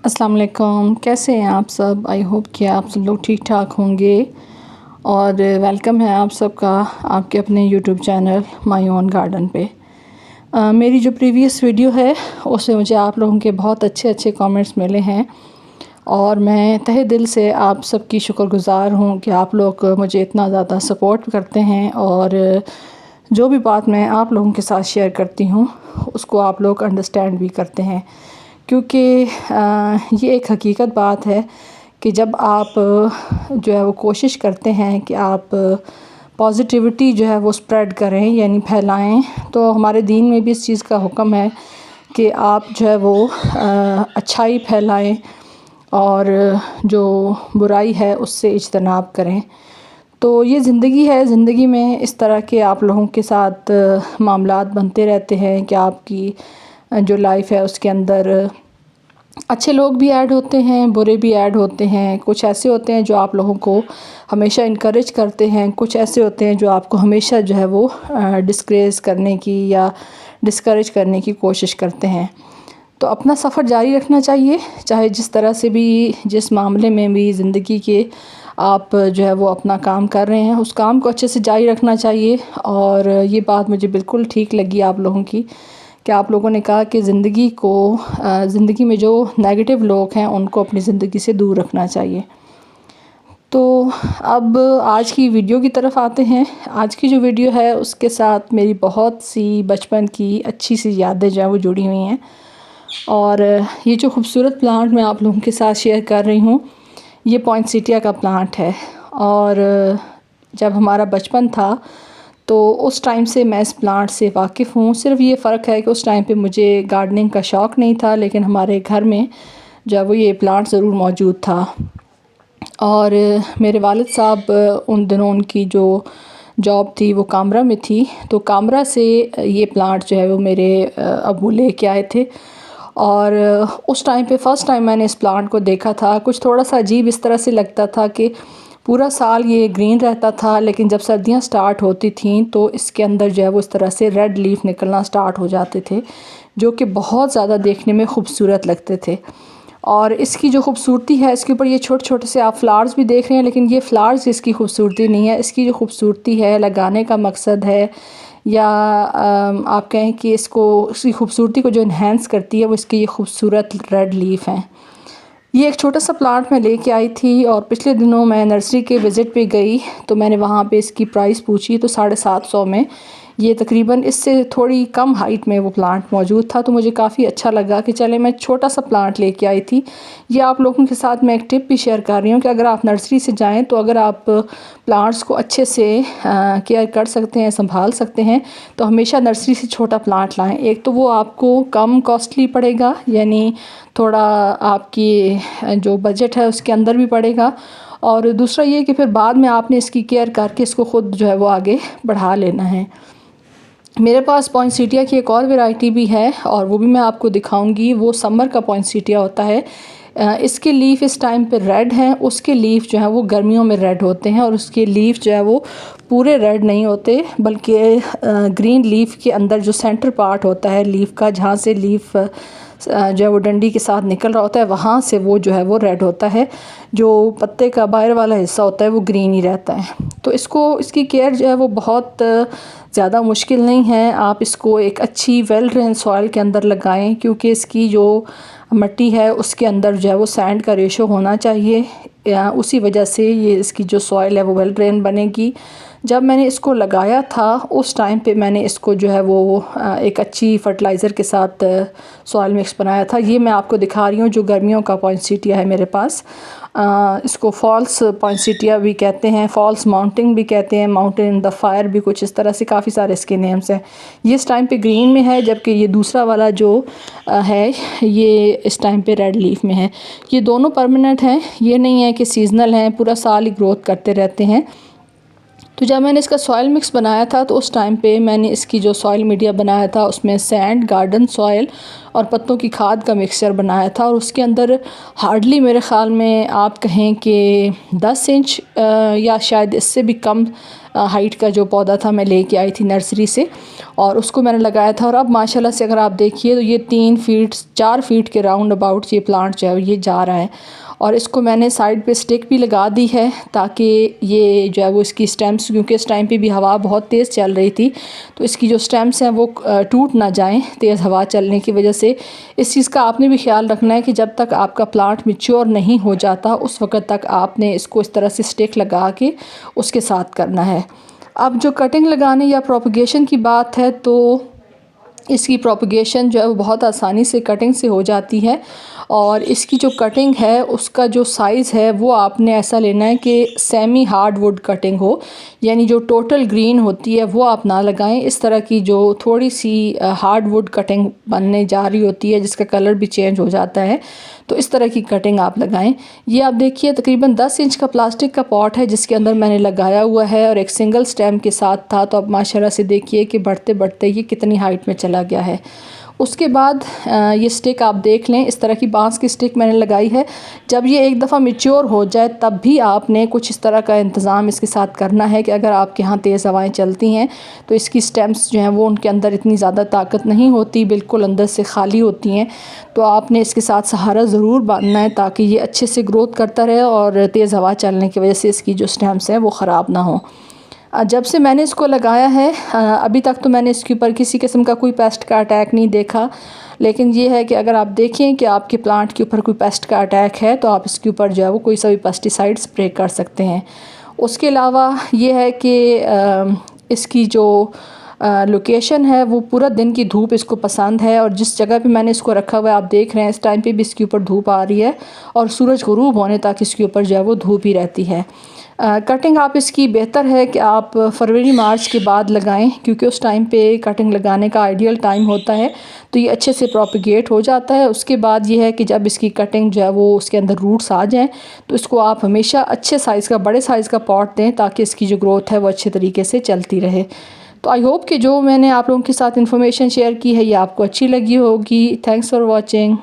अस्सलाम वालेकुम, कैसे हैं आप सब। आई होप कि आप सब लोग ठीक ठाक होंगे और वेलकम है आप सबका आपके अपने YouTube channel my own garden पे। मेरी जो प्रीवियस वीडियो है उससे मुझे आप लोगों के बहुत अच्छे अच्छे कमेंट्स मिले हैं और मैं तहे दिल से आप सबकी शुक्रगुज़ार हूँ कि आप लोग मुझे इतना ज़्यादा सपोर्ट करते हैं और जो भी बात मैं आप लोगों के साथ शेयर करती हूँ उसको आप लोग अंडरस्टैंड भी करते हैं, क्योंकि ये एक हकीकत बात है कि जब आप जो है वो कोशिश करते हैं कि आप पॉजिटिविटी जो है वो स्प्रेड करें यानी फैलाएं, तो हमारे दीन में भी इस चीज़ का हुक्म है कि आप जो है वो अच्छाई फैलाएं और जो बुराई है उससे इज्तनाब करें। तो ये ज़िंदगी है, ज़िंदगी में इस तरह के आप लोगों के साथ मामलात बनते रहते हैं कि आपकी जो लाइफ है उसके अंदर अच्छे लोग भी ऐड होते हैं, बुरे भी ऐड होते हैं। कुछ ऐसे होते हैं जो आप लोगों को हमेशा इनकरेज करते हैं, कुछ ऐसे होते हैं जो आपको हमेशा जो है वो डिस्करेज करने की या डिस्करेज करने की कोशिश करते हैं। तो अपना सफ़र जारी रखना चाहिए, चाहे जिस तरह से भी, जिस मामले में भी ज़िंदगी के आप जो है वो अपना काम कर रहे हैं उस काम को अच्छे से जारी रखना चाहिए। और ये बात मुझे बिल्कुल ठीक लगी आप लोगों की कि आप लोगों ने कहा कि ज़िंदगी में जो नेगेटिव लोग हैं उनको अपनी ज़िंदगी से दूर रखना चाहिए। तो अब आज की वीडियो की तरफ आते हैं। आज की जो वीडियो है उसके साथ मेरी बहुत सी बचपन की अच्छी सी यादें जो है वो जुड़ी हुई हैं और ये जो खूबसूरत प्लांट मैं आप लोगों के साथ शेयर कर रही हूँ ये पॉइंसेटिया का प्लांट है। और जब हमारा बचपन था तो उस टाइम से मैं इस प्लांट से वाकिफ़ हूँ। सिर्फ ये फ़र्क है कि उस टाइम पे मुझे गार्डनिंग का शौक़ नहीं था, लेकिन हमारे घर में जो है वो ये प्लांट ज़रूर मौजूद था। और मेरे वालिद साहब उन दिनों उनकी जो जॉब थी वो कामरा में थी, तो कामरा से ये प्लांट जो है वो मेरे अब्बू लेके आए थे। और उस टाइम पे फ़र्स्ट टाइम मैंने इस प्लांट को देखा था। कुछ थोड़ा सा अजीब इस तरह से लगता था कि पूरा साल ये ग्रीन रहता था, लेकिन जब सर्दियां स्टार्ट होती थीं तो इसके अंदर जो है वो इस तरह से रेड लीफ निकलना स्टार्ट हो जाते थे, जो कि बहुत ज़्यादा देखने में खूबसूरत लगते थे। और इसकी जो खूबसूरती है, इसके ऊपर ये छोटे छोटे से आप फ्लावर्स भी देख रहे हैं, लेकिन ये फ्लावर्स इसकी खूबसूरती नहीं है। इसकी जो खूबसूरती है, लगाने का मकसद है या आप कहें कि इसकी खूबसूरती को जो इन्हेंस करती है वो इसकी ये खूबसूरत रेड लीफ हैं। ये एक छोटा सा प्लांट मैं लेके आई थी और पिछले दिनों मैं नर्सरी के विज़िट पे गई तो मैंने वहाँ पे इसकी प्राइस पूछी तो 750 में ये तकरीबन इससे थोड़ी कम हाइट में वो प्लांट मौजूद था। तो मुझे काफ़ी अच्छा लगा कि चले मैं छोटा सा प्लांट लेके आई थी। ये आप लोगों के साथ मैं एक टिप भी शेयर कर रही हूँ कि अगर आप नर्सरी से जाएं तो अगर आप प्लांट्स को अच्छे से केयर कर सकते हैं, संभाल सकते हैं, तो हमेशा नर्सरी से छोटा प्लांट लाएं। एक तो वो आपको कम कॉस्टली पड़ेगा, यानी थोड़ा आपकी जो बजट है उसके अंदर भी पड़ेगा, और दूसरा ये कि फिर बाद में आपने इसकी केयर करके इसको ख़ुद जो है वो आगे बढ़ा लेना है। मेरे पास पॉइंसेटिया की एक और वैरायटी भी है और वो भी मैं आपको दिखाऊंगी। वो समर का पॉइंसेटिया होता है। इसके लीफ इस टाइम पे रेड हैं, उसके लीफ जो है वो गर्मियों में रेड होते हैं और उसके लीफ जो है वो पूरे रेड नहीं होते, बल्कि ग्रीन लीफ के अंदर जो सेंटर पार्ट होता है लीफ का, जहाँ से लीफ जो है वो डंडी के साथ निकल रहा होता है, वहाँ से वो जो है वो रेड होता है। जो पत्ते का बाहर वाला हिस्सा होता है वो ग्रीन ही रहता है। तो इसकी केयर जो है वो बहुत ज़्यादा मुश्किल नहीं है। आप इसको एक अच्छी वेल ड्रेन सॉइल के अंदर लगाएं, क्योंकि इसकी जो मिट्टी है उसके अंदर जो है वो सैंड का रेशो होना चाहिए, उसी वजह से ये इसकी जो सॉइल है वो वेल ड्रेन बनेगी। जब मैंने इसको लगाया था उस टाइम पे मैंने इसको जो है वो एक अच्छी फर्टिलाइज़र के साथ सॉइल मिक्स बनाया था। ये मैं आपको दिखा रही हूँ जो गर्मियों का पॉइंसेटिया है मेरे पास। इसको फॉल्स पॉइंसेटिया भी कहते हैं, फॉल्स माउंटेन भी कहते हैं, माउंटेन इन द फायर भी, कुछ इस तरह से काफ़ी सारे इसके नेम्स हैं। ये इस टाइम पे ग्रीन में है, जबकि ये दूसरा वाला जो है ये इस टाइम पे रेड लीफ में है। ये दोनों परमानेंट हैं, ये नहीं है कि सीजनल हैं, पूरा साल ही ग्रोथ करते रहते हैं। तो जब मैंने इसका सॉइल मिक्स बनाया था तो उस टाइम पे मैंने इसकी जो सॉइल मीडिया बनाया था उसमें सैंड, गार्डन सॉइल और पत्तों की खाद का मिक्सचर बनाया था, और उसके अंदर हार्डली मेरे ख़्याल में आप कहें कि 10 इंच या शायद इससे भी कम हाइट का जो पौधा था मैं लेके आई थी नर्सरी से, और उसको मैंने लगाया था। और अब माशाल्लाह से अगर आप देखिए तो ये 3 फीट 4 फीट के राउंड अबाउट ये प्लांट जो है ये जा रहा है। और इसको मैंने साइड पे स्टिक भी लगा दी है ताकि ये जो है वो इसकी स्टेम्स, क्योंकि इस टाइम पे भी हवा बहुत तेज़ चल रही थी, तो इसकी जो स्टेम्स हैं वो टूट ना जाएं तेज़ हवा चलने की वजह से। इस चीज़ का आपने भी ख्याल रखना है कि जब तक आपका प्लांट मैच्योर नहीं हो जाता उस वक़्त तक आपने इसको इस तरह से स्टिक लगा के उसके साथ करना है। अब जो कटिंग लगाने या प्रोपगेशन की बात है तो इसकी प्रोपगेशन जो है वो बहुत आसानी से कटिंग से हो जाती है, और इसकी जो कटिंग है उसका जो साइज़ है वो आपने ऐसा लेना है कि सेमी हार्ड वुड कटिंग हो, यानी जो टोटल ग्रीन होती है वो आप ना लगाएं। इस तरह की जो थोड़ी सी हार्ड वुड कटिंग बनने जा रही होती है जिसका कलर भी चेंज हो जाता है, तो इस तरह की कटिंग आप लगाएं। ये आप देखिए तकरीबन 10 इंच का प्लास्टिक का पॉट है जिसके अंदर मैंने लगाया हुआ है, और एक सिंगल स्टेम के साथ था। तो अब माशाल्लाह से देखिए कि बढ़ते बढ़ते ये कितनी हाइट में चला गया है। उसके बाद ये स्टिक आप देख लें, इस तरह की बांस की स्टिक मैंने लगाई है। जब ये एक दफ़ा मैच्योर हो जाए तब भी आपने कुछ इस तरह का इंतज़ाम इसके साथ करना है कि अगर आपके यहाँ तेज़ हवाएं चलती हैं तो इसकी स्टेम्स जो हैं वो उनके अंदर इतनी ज़्यादा ताकत नहीं होती, बिल्कुल अंदर से खाली होती हैं, तो आपने इसके साथ सहारा ज़रूर बांधना है ताकि ये अच्छे से ग्रोथ करता रहे और तेज़ हवा चलने की वजह से इसकी जो स्टेम्स हैं वो ख़राब ना हो। जब से मैंने इसको लगाया है अभी तक तो मैंने इसके ऊपर किसी किस्म का कोई पेस्ट का अटैक नहीं देखा, लेकिन ये है कि अगर आप देखें कि आपके प्लांट के ऊपर कोई पेस्ट का अटैक है तो आप इसके ऊपर जो है वो कोई सा भी पेस्टिसाइड स्प्रे कर सकते हैं। उसके अलावा ये है कि इसकी जो लोकेशन है वो पूरा दिन की धूप इसको पसंद है, और जिस जगह पे मैंने इसको रखा हुआ है आप देख रहे हैं इस टाइम पे भी इसके ऊपर धूप आ रही है, और सूरज गुरूब होने तक इसके ऊपर जो है वो धूप ही रहती है। कटिंग आप इसकी बेहतर है कि आप फरवरी मार्च के बाद लगाएं, क्योंकि उस टाइम पे कटिंग लगाने का आइडियल टाइम होता है, तो ये अच्छे से प्रोपिगेट हो जाता है। उसके बाद ये है कि जब इसकी कटिंग जो है वो उसके अंदर रूट्स आ जाएं तो इसको आप हमेशा अच्छे साइज़ का, बड़े साइज़ का पॉट दें ताकि इसकी जो ग्रोथ है वो अच्छे तरीके से चलती रहे। तो आई होप कि जो मैंने आप लोगों के साथ इन्फॉर्मेशन शेयर की है ये आपको अच्छी लगी होगी। Thanks for watching.